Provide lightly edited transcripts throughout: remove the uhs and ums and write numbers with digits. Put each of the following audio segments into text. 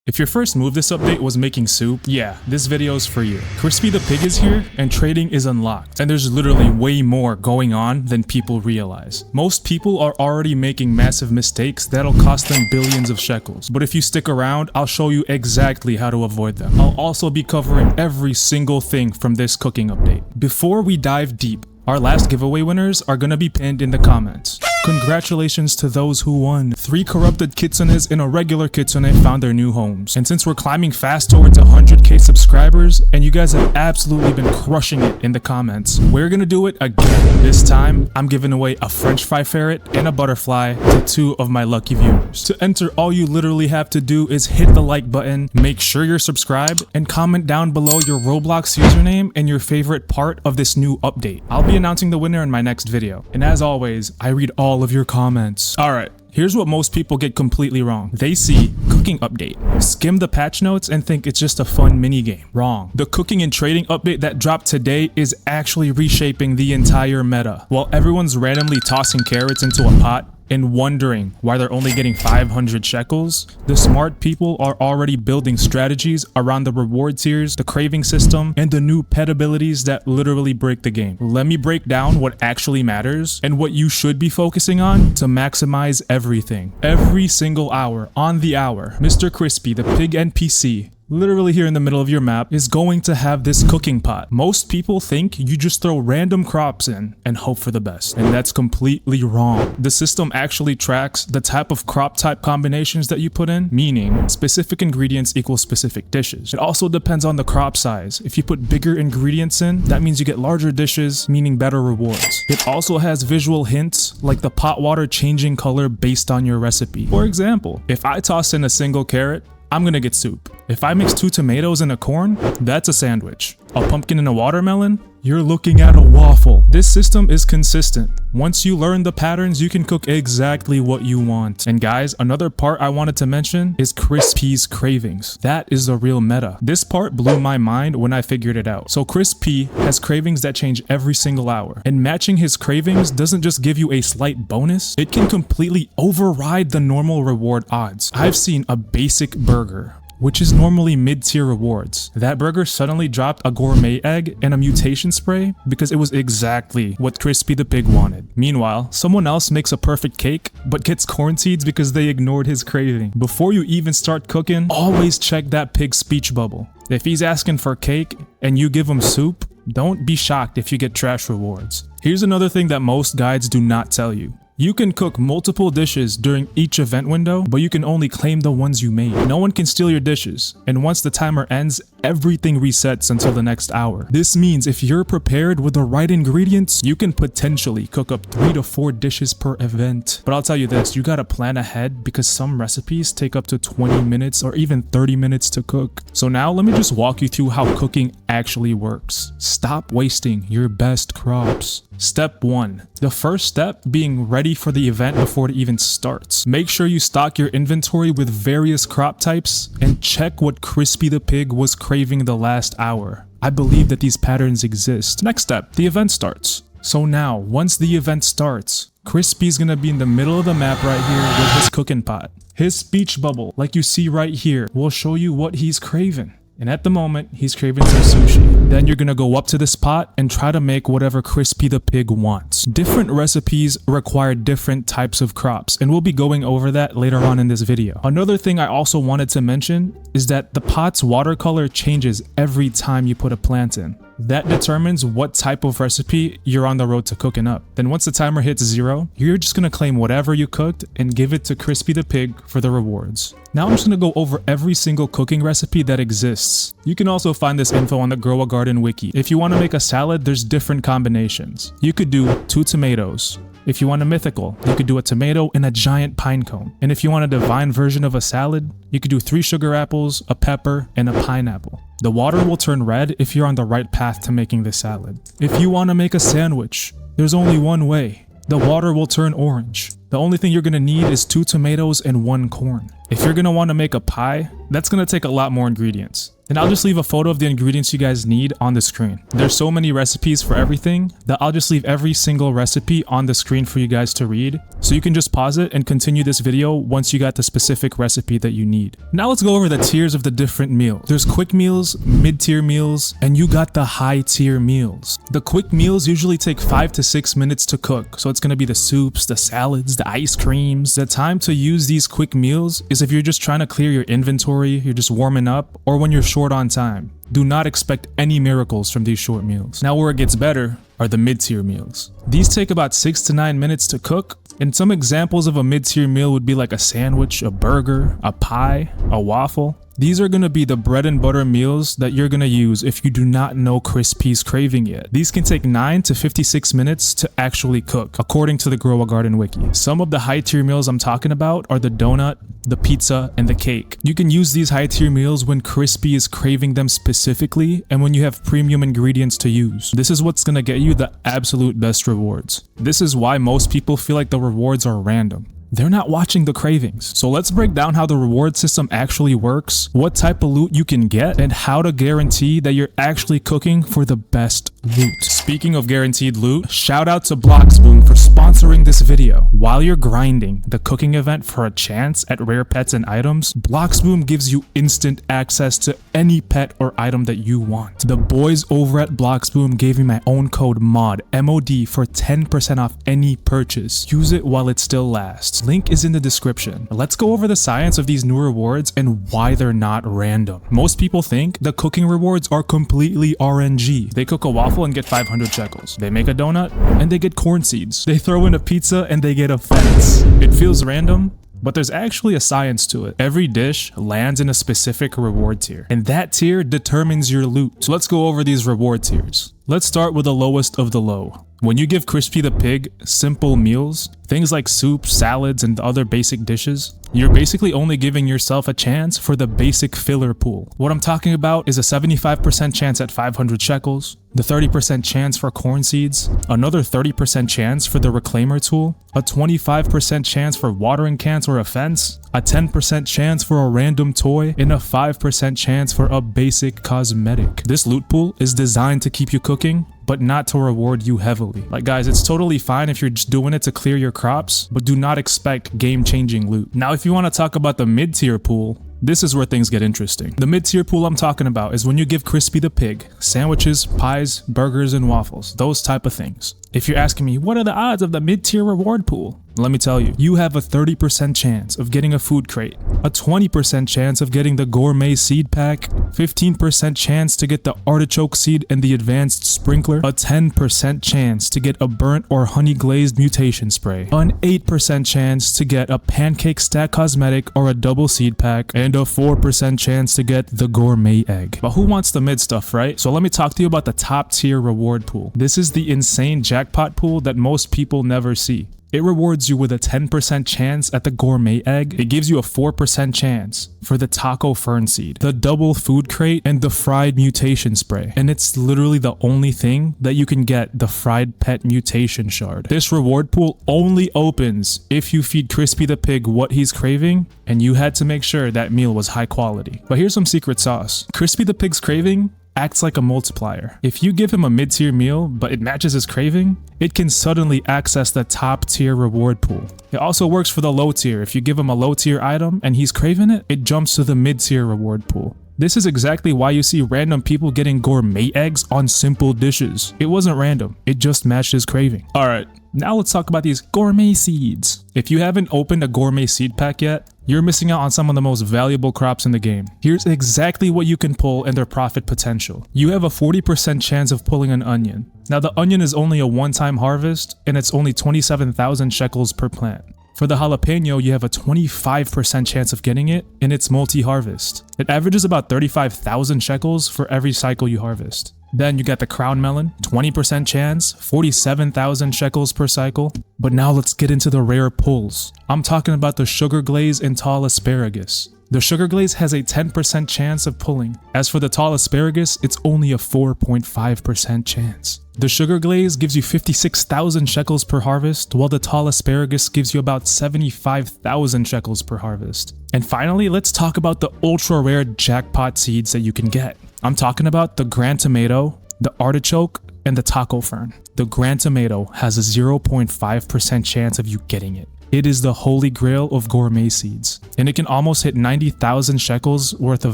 If your first move this update was making soup, yeah, this video is for you. Crispy the Pig is here, and trading is unlocked, and there's literally way more going on than people realize. Most people are already making massive mistakes that'll cost them billions of shekels, but if you stick around, I'll show you exactly how to avoid them. I'll also be covering every single thing from this cooking update. Before we dive deep, our last giveaway winners are gonna be pinned in the comments. Congratulations to those who won. 3 corrupted kitsunes and a regular kitsune found their new homes. And since we're climbing fast towards 100k subscribers, and you guys have absolutely been crushing it in the comments, we're gonna do it again. This time, I'm giving away a French fry ferret and a butterfly to 2 of my lucky viewers. To enter, all you literally have to do is hit the like button, make sure you're subscribed, and comment down below your Roblox username and your favorite part of this new update. I'll be announcing the winner in my next video. And as always, I read all of your comments. Alright, here's what most people get completely wrong. They see cooking update, skim the patch notes, and think it's just a fun mini game. Wrong. The cooking and trading update that dropped today is actually reshaping the entire meta. While everyone's randomly tossing carrots into a pot and wondering why they're only getting 500 shekels, the smart people are already building strategies around the reward tiers, the craving system, and the new pet abilities that literally break the game. Let me break down what actually matters and what you should be focusing on to maximize everything. Every single hour, on the hour, Mr. Crispy, the pig NPC, literally here in the middle of your map, is going to have this cooking pot. Most people think you just throw random crops in and hope for the best, and that's completely wrong. The system actually tracks the type of crop type combinations that you put in, meaning specific ingredients equal specific dishes. It also depends on the crop size. If you put bigger ingredients in, that means you get larger dishes, meaning better rewards. It also has visual hints like the pot water changing color based on your recipe. For example, if I toss in a single carrot, I'm gonna get soup. If I mix 2 tomatoes and a corn, that's a sandwich. A pumpkin and a watermelon, you're looking at a waffle. This system is consistent. Once you learn the patterns, you can cook exactly what you want. And guys, another part I wanted to mention is Crispy's cravings. That is the real meta. This part blew my mind when I figured it out. So Crispy has cravings that change every single hour. And matching his cravings doesn't just give you a slight bonus, it can completely override the normal reward odds. I've seen a basic burger, which is normally mid-tier rewards. That burger suddenly dropped a gourmet egg and a mutation spray because it was exactly what Crispy the Pig wanted. Meanwhile, someone else makes a perfect cake but gets corn seeds because they ignored his craving. Before you even start cooking, always check that pig's speech bubble. If he's asking for cake and you give him soup, don't be shocked if you get trash rewards. Here's another thing that most guides do not tell you. You can cook multiple dishes during each event window, but you can only claim the ones you made. No one can steal your dishes, and once the timer ends, everything resets until the next hour. This means if you're prepared with the right ingredients, you can potentially cook up 3 to 4 dishes per event. But I'll tell you this, you gotta plan ahead because some recipes take up to 20 minutes or even 30 minutes to cook. So now let me just walk you through how cooking actually works. Stop wasting your best crops. Step 1. The first step being ready for the event before it even starts. Make sure you stock your inventory with various crop types and check what Crispy the Pig was craving the last hour. I believe that these patterns exist. Next step, the event starts. So now, once the event starts, Crispy's gonna be in the middle of the map right here with his cooking pot. His speech bubble, like you see right here, will show you what he's craving. And at the moment, he's craving some sushi. Then you're gonna go up to this pot and try to make whatever Crispy the Pig wants. Different recipes require different types of crops, and we'll be going over that later on in this video. Another thing I also wanted to mention is that the pot's watercolor changes every time you put a plant in. That determines what type of recipe you're on the road to cooking up. Then once the timer hits 0, you're just gonna claim whatever you cooked and give it to Crispy the Pig for the rewards. Now I'm just gonna go over every single cooking recipe that exists. You can also find this info on the Grow a Garden wiki. If you wanna make a salad, there's different combinations. You could do 2 tomatoes. If you want a mythical, you could do a tomato and a giant pine cone. And if you want a divine version of a salad, you could do 3 sugar apples, a pepper, and a pineapple. The water will turn red if you're on the right path to making the salad. If you want to make a sandwich, there's only one way. The water will turn orange. The only thing you're gonna need is 2 tomatoes and 1 corn. If you're gonna want to make a pie, that's gonna take a lot more ingredients. And I'll just leave a photo of the ingredients you guys need on the screen. There's so many recipes for everything that I'll just leave every single recipe on the screen for you guys to read. So you can just pause it and continue this video once you got the specific recipe that you need. Now let's go over the tiers of the different meals. There's quick meals, mid-tier meals, and you got the high-tier meals. The quick meals usually take 5 to 6 minutes to cook. So it's gonna be the soups, the salads, the ice creams. The time to use these quick meals is if you're just trying to clear your inventory, you're just warming up, or when you're short on time. Do not expect any miracles from these short meals. Now where it gets better are the mid-tier meals. These take about 6 to 9 minutes to cook, and some examples of a mid-tier meal would be like a sandwich, a burger, a pie, a waffle. These are gonna be the bread and butter meals that you're gonna use if you do not know Crispy's craving yet. These can take 9 to 56 minutes to actually cook, according to the Grow a Garden wiki. Some of the high tier meals I'm talking about are the donut, the pizza, and the cake. You can use these high tier meals when Crispy is craving them specifically and when you have premium ingredients to use. This is what's gonna get you the absolute best rewards. This is why most people feel like the rewards are random. They're not watching the cravings. So let's break down how the reward system actually works, what type of loot you can get, and how to guarantee that you're actually cooking for the best loot. Speaking of guaranteed loot, shout out to Bloxboom for sponsoring this video. While you're grinding the cooking event for a chance at rare pets and items, Bloxboom gives you instant access to any pet or item that you want. The boys over at Bloxboom gave me my own code MOD, M-O-D, for 10% off any purchase. Use it while it still lasts. Link is in the description. Let's go over the science of these new rewards and why they're not random. Most people think the cooking rewards are completely RNG. They cook a waffle and get 500 shekels. They make a donut and they get corn seeds. They throw in a pizza and they get a fence. It feels random, but there's actually a science to it. Every dish lands in a specific reward tier, and that tier determines your loot. So let's go over these reward tiers. Let's start with the lowest of the low. When you give Crispy the Pig simple meals, things like soup, salads, and other basic dishes, you're basically only giving yourself a chance for the basic filler pool. What I'm talking about is a 75% chance at 500 shekels, the 30% chance for corn seeds, another 30% chance for the reclaimer tool, a 25% chance for watering cans or a fence, a 10% chance for a random toy, and a 5% chance for a basic cosmetic. This loot pool is designed to keep you cooking, but not to reward you heavily. Like guys, it's totally fine if you're just doing it to clear your crops, but do not expect game-changing loot. Now, if you want to talk about the mid-tier pool, this is where things get interesting. The mid-tier pool I'm talking about is when you give Crispy the Pig sandwiches, pies, burgers, and waffles, those type of things. If you're asking me, what are the odds of the mid-tier reward pool? Let me tell you, you have a 30% chance of getting a food crate, a 20% chance of getting the gourmet seed pack, 15% chance to get the artichoke seed and the advanced sprinkler, a 10% chance to get a burnt or honey glazed mutation spray, an 8% chance to get a pancake stack cosmetic or a double seed pack, and a 4% chance to get the gourmet egg. But who wants the mid stuff, right? So let me talk to you about the top tier reward pool. This is the insane jackpot pool that most people never see. It rewards you with a 10% chance at the gourmet egg. It gives you a 4% chance for the taco fern seed, the double food crate, and the fried mutation spray. And it's literally the only thing that you can get the fried pet mutation shard. This reward pool only opens if you feed Crispy the Pig what he's craving, and you had to make sure that meal was high quality. But here's some secret sauce. Crispy the Pig's craving acts like a multiplier. If you give him a mid-tier meal, but it matches his craving, it can suddenly access the top tier reward pool. It also works for the low tier. If you give him a low tier item and he's craving it, it jumps to the mid-tier reward pool. This is exactly why you see random people getting gourmet eggs on simple dishes. It wasn't random, it just matched his craving. Alright, now let's talk about these gourmet seeds. If you haven't opened a gourmet seed pack yet, you're missing out on some of the most valuable crops in the game. Here's exactly what you can pull and their profit potential. You have a 40% chance of pulling an onion. Now the onion is only a one-time harvest and it's only 27,000 shekels per plant. For the jalapeno, you have a 25% chance of getting it and it's multi-harvest. It averages about 35,000 shekels for every cycle you harvest. Then you got the crown melon, 20% chance, 47,000 shekels per cycle. But now let's get into the rare pulls. I'm talking about the sugar glaze and tall asparagus. The sugar glaze has a 10% chance of pulling. As for the tall asparagus, it's only a 4.5% chance. The sugar glaze gives you 56,000 shekels per harvest, while the tall asparagus gives you about 75,000 shekels per harvest. And finally, let's talk about the ultra rare jackpot seeds that you can get. I'm talking about the grand tomato, the artichoke, and the taco fern. The grand tomato has a 0.5% chance of you getting it. It is the holy grail of gourmet seeds, and it can almost hit 90,000 shekels worth of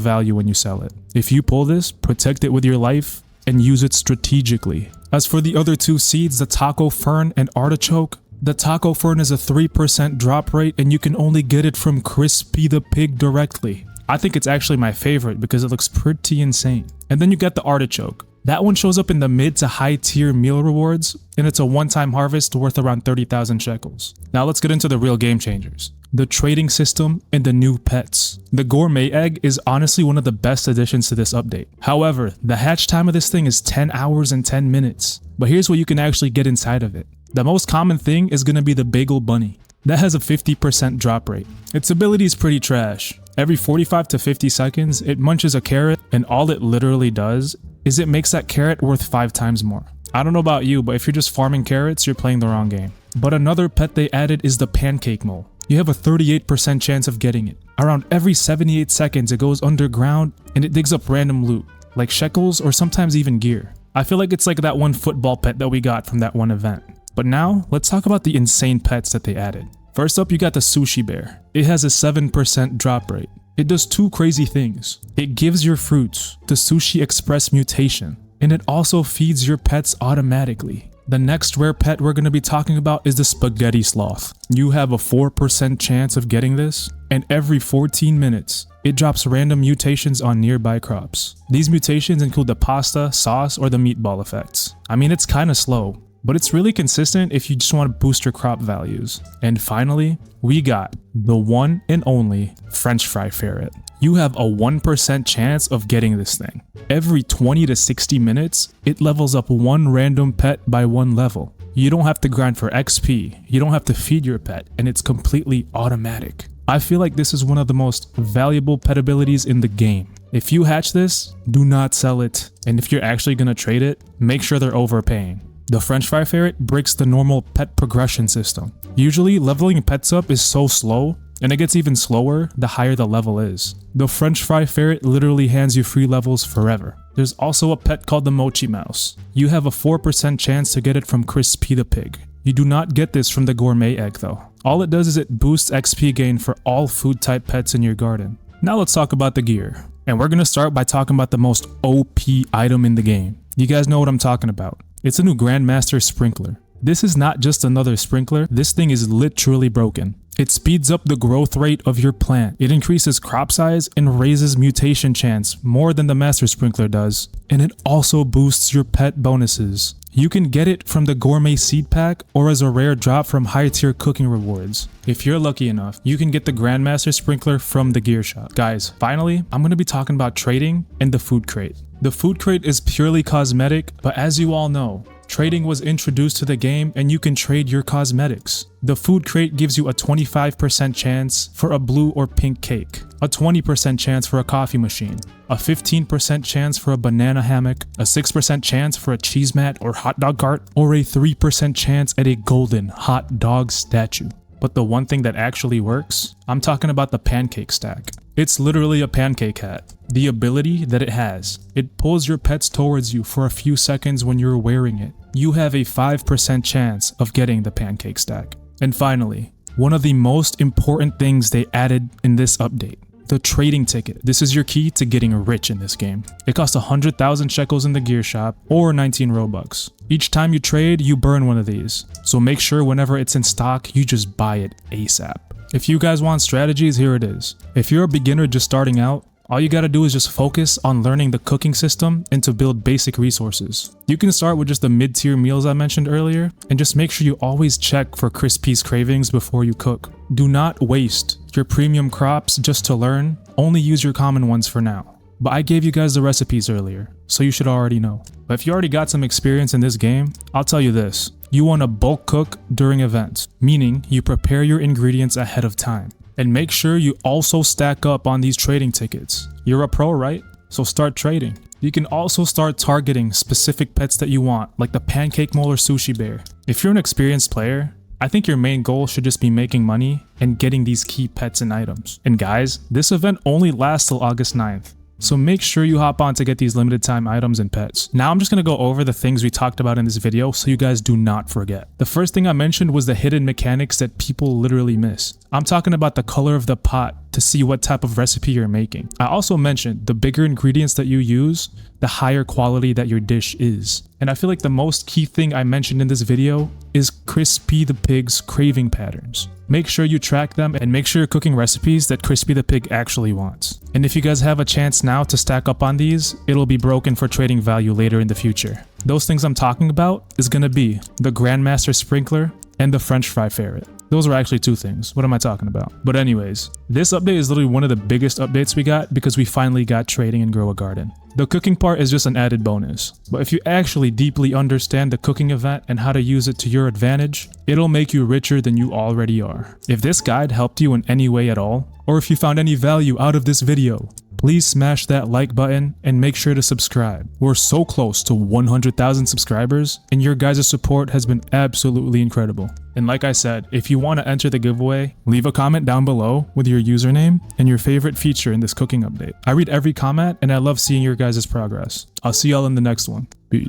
value when you sell it. If you pull this, protect it with your life and use it strategically. As for the other two seeds, the taco fern and artichoke, the taco fern is a 3% drop rate and you can only get it from Crispy the Pig directly. I think it's actually my favorite because it looks pretty insane. And then you get the artichoke. That one shows up in the mid to high tier meal rewards, and it's a one-time harvest worth around 30,000 shekels. Now let's get into the real game changers. The trading system and the new pets. The gourmet egg is honestly one of the best additions to this update. However, the hatch time of this thing is 10 hours and 10 minutes. But here's what you can actually get inside of it. The most common thing is going to be the bagel bunny. That has a 50% drop rate. Its ability is pretty trash. Every 45 to 50 seconds, it munches a carrot, and all it literally does is it makes that carrot worth 5 times more. I don't know about you, but if you're just farming carrots, you're playing the wrong game. But another pet they added is the pancake mole. You have a 38% chance of getting it. Around every 78 seconds, it goes underground and it digs up random loot, like shekels or sometimes even gear. I feel like it's like that one football pet that we got from that one event. But now, let's talk about the insane pets that they added. First up, you got the sushi bear. It has a 7% drop rate. It does 2 crazy things. It gives your fruits the Sushi Express mutation, and it also feeds your pets automatically. The next rare pet we're going to be talking about is the spaghetti sloth. You have a 4% chance of getting this, and every 14 minutes, it drops random mutations on nearby crops. These mutations include the pasta, sauce, or the meatball effects. I mean, it's kinda slow, but it's really consistent if you just want to boost your crop values. And finally, we got the one and only French fry ferret. You have a 1% chance of getting this thing. Every 20 to 60 minutes, it levels up one random pet by 1 level. You don't have to grind for XP, you don't have to feed your pet, and it's completely automatic. I feel like this is one of the most valuable pet abilities in the game. If you hatch this, do not sell it. And if you're actually gonna trade it, make sure they're overpaying. The French fry ferret breaks the normal pet progression system. Usually, leveling pets up is so slow, and it gets even slower the higher the level is. The French fry ferret literally hands you free levels forever. There's also a pet called the mochi mouse. You have a 4% chance to get it from Crispy the Pig. You do not get this from the gourmet egg though. All it does is it boosts XP gain for all food type pets in your garden. Now let's talk about the gear. And we're gonna start by talking about the most OP item in the game. You guys know what I'm talking about. It's a new Grandmaster Sprinkler. This is not just another sprinkler, this thing is literally broken. It speeds up the growth rate of your plant. It increases crop size and raises mutation chance more than the Master Sprinkler does. And it also boosts your pet bonuses. You can get it from the Gourmet Seed Pack or as a rare drop from high tier cooking rewards. If you're lucky enough, you can get the Grandmaster Sprinkler from the gear shop. Guys, finally, I'm going to be talking about trading and the food crate. The food crate is purely cosmetic, but as you all know, trading was introduced to the game and you can trade your cosmetics. The food crate gives you a 25% chance for a blue or pink cake, a 20% chance for a coffee machine, a 15% chance for a banana hammock, a 6% chance for a cheese mat or hot dog cart, or a 3% chance at a golden hot dog statue. But the one thing that actually works, I'm talking about the pancake stack. It's literally a pancake hat. The ability that it has, it pulls your pets towards you for a few seconds when you're wearing it. You have a 5% chance of getting the pancake stack. And finally, one of the most important things they added in this update, the trading ticket. This is your key to getting rich in this game. It costs 100,000 shekels in the gear shop or 19 Robux. Each time you trade, you burn one of these. So make sure whenever it's in stock, you just buy it ASAP. If you guys want strategies, here it is. If you're a beginner just starting out, all you gotta do is just focus on learning the cooking system and to build basic resources. You can start with just the mid-tier meals I mentioned earlier, and just make sure you always check for Crispy's cravings before you cook. Do not waste your premium crops just to learn, only use your common ones for now. But I gave you guys the recipes earlier, so you should already know. But if you already got some experience in this game, I'll tell you this. You want to bulk cook during events, meaning you prepare your ingredients ahead of time. And make sure you also stack up on these trading tickets. You're a pro, right? So start trading. You can also start targeting specific pets that you want, like the pancake mole or sushi bear. If you're an experienced player, I think your main goal should just be making money and getting these key pets and items. And guys, this event only lasts till August 9th. So make sure you hop on to get these limited time items and pets. Now I'm just gonna go over the things we talked about in this video so you guys do not forget. The first thing I mentioned was the hidden mechanics that people literally miss. I'm talking about the color of the pot to see what type of recipe you're making. I also mentioned the bigger ingredients that you use, the higher quality that your dish is. And I feel like the most key thing I mentioned in this video is Crispy the Pig's craving patterns. Make sure you track them and make sure you're cooking recipes that Crispy the Pig actually wants. And if you guys have a chance now to stack up on these, it'll be broken for trading value later in the future. Those things I'm talking about is gonna be the Grandmaster Sprinkler and the French fry ferret. Those are actually two things. What am I talking about? But anyways, this update is literally one of the biggest updates we got because we finally got trading and grow a garden. The cooking part is just an added bonus. But if you actually deeply understand the cooking event and how to use it to your advantage, it'll make you richer than you already are. If this guide helped you in any way at all, or if you found any value out of this video, please smash that like button and make sure to subscribe. We're so close to 100,000 subscribers and your guys' support has been absolutely incredible. And like I said, if you want to enter the giveaway, leave a comment down below with your username and your favorite feature in this cooking update. I read every comment and I love seeing your guys' progress. I'll see y'all in the next one. Peace.